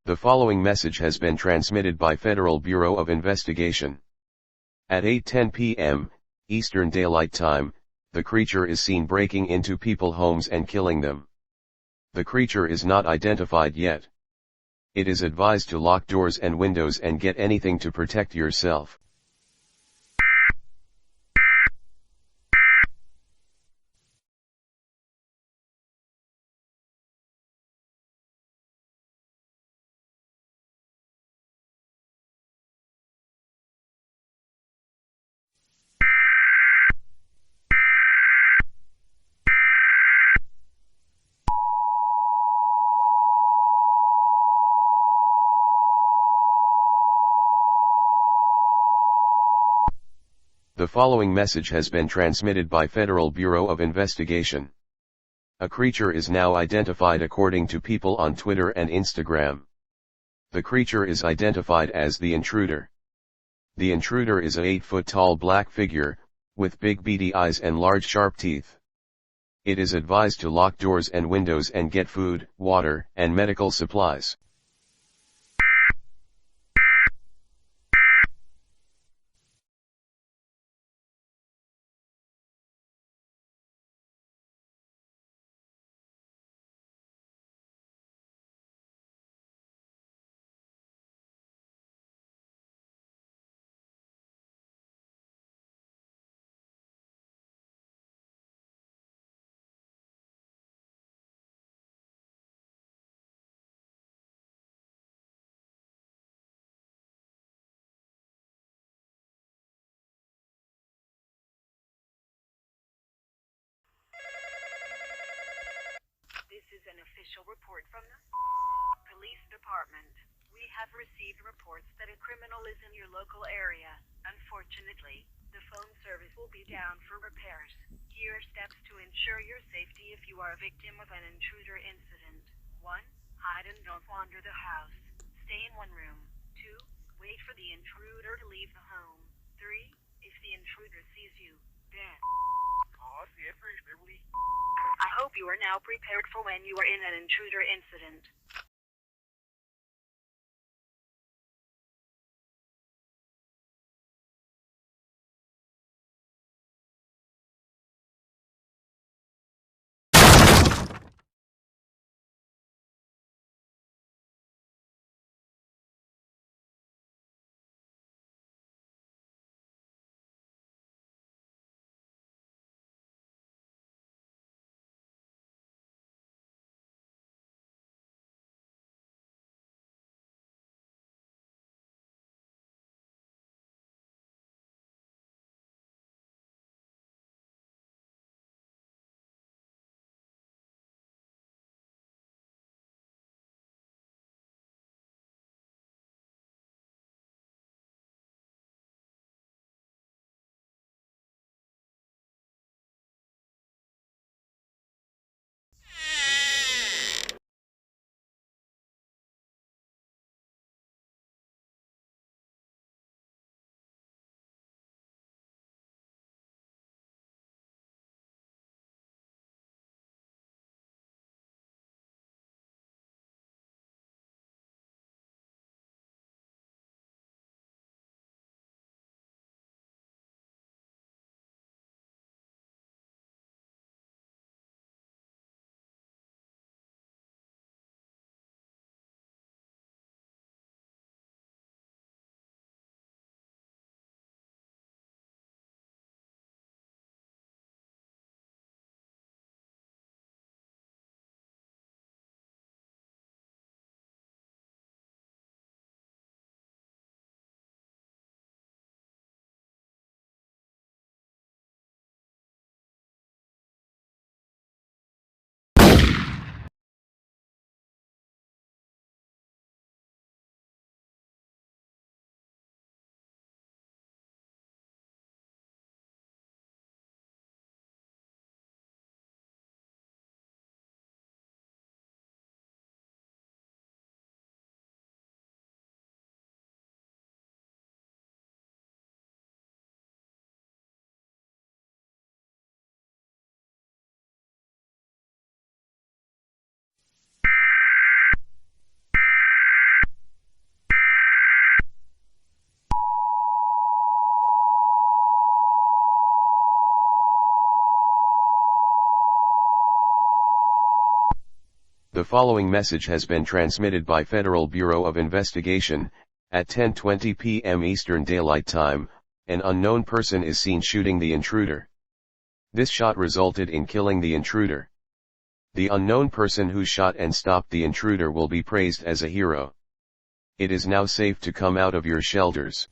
The following message has been transmitted by Federal Bureau of Investigation. At 8:10 p.m. Eastern Daylight Time, the creature is seen breaking into people's homes and killing them. The creature is not identified yet. It is advised to lock doors and windows and get anything to protect yourself. The following message has been transmitted by Federal Bureau of Investigation. A creature is now identified according to people on Twitter and Instagram. The creature is identified as the Intruder. The Intruder is a 8-foot-tall black figure, with big beady eyes and large sharp teeth. It is advised to lock doors and windows and get food, water, and medical supplies. This is an official report from the police department. We have received reports that a criminal is in your local area. Unfortunately, the phone service will be down for repairs. Here are steps to ensure your safety if you are a victim of an intruder incident. 1. Hide and don't wander the house. Stay in one room. 2. Wait for the intruder to leave the home. 3. If the intruder sees you, then I hope you are now prepared for when you are in an intruder incident. The following message has been transmitted by Federal Bureau of Investigation. At 10:20 p.m. Eastern Daylight Time, an unknown person is seen shooting the intruder. This shot resulted in killing the intruder. The unknown person who shot and stopped the intruder will be praised as a hero. It is now safe to come out of your shelters.